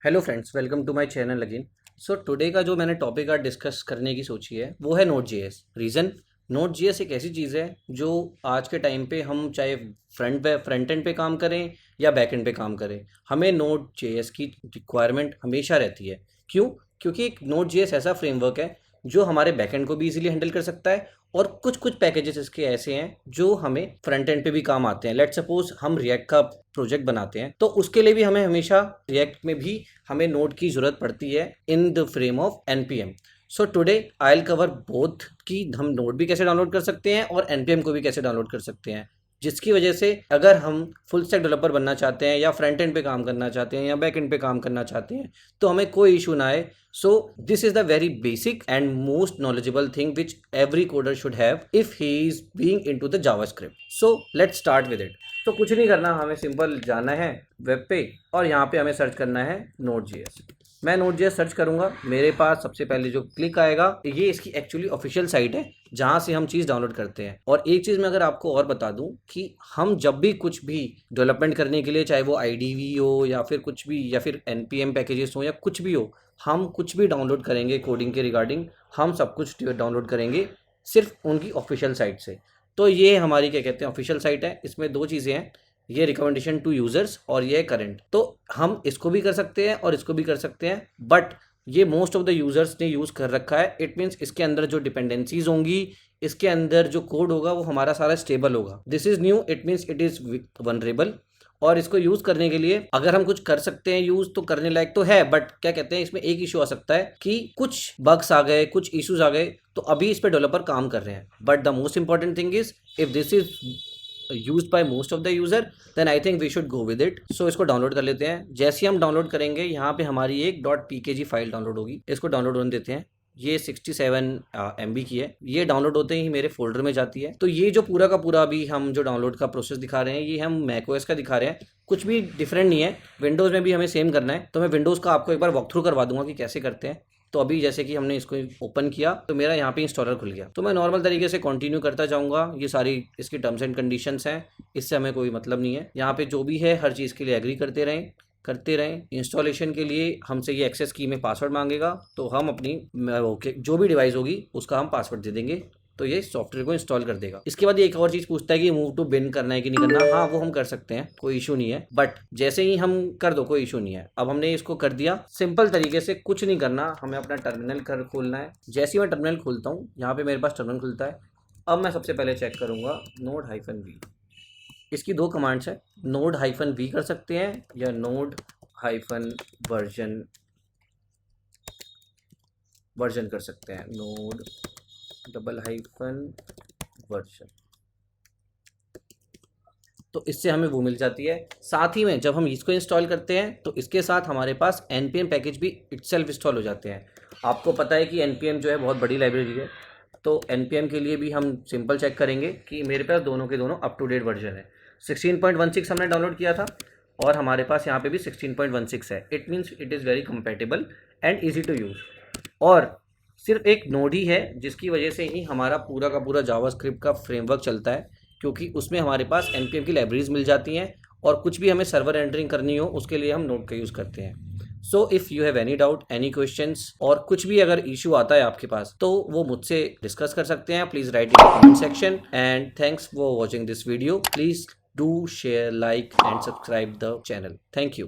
Hello friends, welcome to my channel again. So today का जो मैंने टॉपिक आज डिस्कस करने की सोची है वो है note JS. Reason, note JS एक ऐसी चीज़ है जो आज के टाइम पे हम चाहे फ्रंट एंड पे काम करें या बैक एंड पे काम करें, हमें नोट जेएस की रिक्वायरमेंट हमेशा रहती है। क्यों? क्योंकि एक नोट जेएस ऐसा फ्रेमवर्क है जो हमारे बैक एंड को भी इजीली हैंडल कर सकता है, और कुछ कुछ पैकेजेस इसके ऐसे हैं जो हमें फ्रंट एंड पे भी काम आते हैं। लेट सपोज हम रिएक्ट का प्रोजेक्ट बनाते हैं तो उसके लिए भी हमें हमेशा रिएक्ट में भी हमें नोड की ज़रूरत पड़ती है in the frame of NPM. So today I will cover both कि हम नोड भी कैसे डाउनलोड कर सकते हैं और एनपीएम को भी कैसे डाउनलोड कर सकते हैं, जिसकी वजह से अगर हम फुल स्टैक डेवलपर बनना चाहते हैं या फ्रंट एंड पे काम करना चाहते हैं या बैक एंड पे काम करना चाहते हैं तो हमें कोई इशू ना आए। So this is the very basic and most knowledgeable thing which every coder should have if he is being into the JavaScript. So let's start with it. तो कुछ नहीं करना, हमें सिंपल जाना है वेब पे और यहाँ पे हमें सर्च करना है नोड जेएस। मैं नोड जेएस सर्च करूँगा, मेरे पास सबसे पहले जो क्लिक आएगा ये इसकी एक्चुअली ऑफिशियल साइट है जहाँ से हम चीज़ डाउनलोड करते हैं। और एक चीज़ मैं अगर आपको और बता दूं कि हम जब भी कुछ भी डेवलपमेंट करने के लिए, चाहे वो आईडीवी हो या फिर कुछ भी या फिर एनपीएम पैकेजेस हो या कुछ भी हो, हम कुछ भी डाउनलोड करेंगे कोडिंग के रिगार्डिंग, हम सब कुछ डाउनलोड करेंगे सिर्फ उनकी ऑफिशियल साइट से। तो ये हमारी क्या कहते हैं ऑफिशियल साइट है। इसमें दो चीज़ें हैं, ये रिकमेंडेशन टू यूज़र्स और ये करंट। तो हम इसको भी कर सकते हैं और इसको भी कर सकते हैं, बट ये मोस्ट ऑफ द यूज़र्स ने यूज़ कर रखा है। इट मीन्स इसके अंदर जो डिपेंडेंसीज होंगी, इसके अंदर जो कोड होगा वो हमारा सारा स्टेबल होगा। This is new, it means it is vulnerable. और इसको यूज़ करने के लिए अगर हम कुछ कर सकते हैं यूज़ तो करने लायक तो है, बट क्या कहते हैं इसमें एक इशू आ सकता है कि कुछ बग्स आ गए, कुछ इश्यूज आ गए, तो अभी इस पर डेवलपर काम कर रहे हैं। But the most important thing is if this is used by most of the user then I think we should go with it. So इसको डाउनलोड कर लेते हैं। जैसे ही हम डाउनलोड करेंगे यहाँ पे हमारी एक .pkg फाइल डाउनलोड होगी, इसको डाउनलोड होने देते हैं। ये 67 MB की है। ये डाउनलोड होते ही मेरे फोल्डर में जाती है। तो ये जो पूरा का पूरा अभी हम जो डाउनलोड का प्रोसेस दिखा रहे हैं ये हम मैकओएस का दिखा रहे हैं, कुछ भी डिफरेंट नहीं है। विंडोज़ में भी हमें सेम करना है, तो मैं विंडोज़ का आपको एक बार वॉक थ्रू करवा दूंगा कि कैसे करते हैं। तो अभी जैसे कि हमने इसको ओपन किया तो मेरा यहाँ पे इंस्टॉलर खुल गया, तो मैं नॉर्मल तरीके से कंटिन्यू करता जाऊँगा। ये सारी इसकी टर्म्स एंड कंडीशंस हैं, इससे हमें कोई मतलब नहीं है। यहाँ पे जो भी है हर चीज़ के लिए एग्री करते रहें। इंस्टॉलेशन के लिए हमसे ये एक्सेस की में पासवर्ड मांगेगा, तो हम अपनी जो भी डिवाइस होगी उसका हम पासवर्ड दे देंगे, तो ये सॉफ्टवेयर को इंस्टॉल कर देगा। इसके बाद एक और चीज़ पूछता है कि मूव टू बिन करना है कि नहीं करना। हाँ, वो हम कर सकते हैं, कोई इशू नहीं है। बट जैसे ही हम कर दो कोई इशू नहीं है। अब हमने इसको कर दिया सिंपल तरीके से, कुछ नहीं करना, हमें अपना टर्मिनल कर खोलना है। जैसे ही मैं टर्मिनल खोलता हूँ, यहाँ पे मेरे पास टर्मिनल खुलता है। अब मैं सबसे पहले चेक करूँगा node-v। इसकी दो कमांड्स है, node-v कर सकते हैं या node-वर्जन कर सकते हैं। node-वर्जन, तो इससे हमें वो मिल जाती है। साथ ही में जब हम इसको इंस्टॉल करते हैं तो इसके साथ हमारे पास npm पैकेज भी इटसेल्फ इंस्टॉल हो जाते हैं। आपको पता है कि npm जो है बहुत बड़ी लाइब्रेरी है, तो npm के लिए भी हम सिंपल चेक करेंगे कि मेरे पास दोनों के दोनों अप टू डेट वर्जन है। 16.16 हमने डाउनलोड किया था और हमारे पास यहाँ पे भी 16.16 है। It means it is very compatible and easy to use. और सिर्फ एक नोड ही है जिसकी वजह से ही हमारा पूरा का पूरा जावास्क्रिप्ट का फ्रेमवर्क चलता है, क्योंकि उसमें हमारे पास npm की लाइब्रेरीज मिल जाती हैं और कुछ भी हमें सर्वर एंटरिंग करनी हो उसके लिए हम नोड का यूज़ करते हैं। So if you have any doubt, any questions और कुछ भी अगर इशू आता है आपके पास तो वो मुझसे डिस्कस कर सकते हैं। Please write in the comment section and thanks for watching this video. Please do share, like and subscribe the channel. Thank you.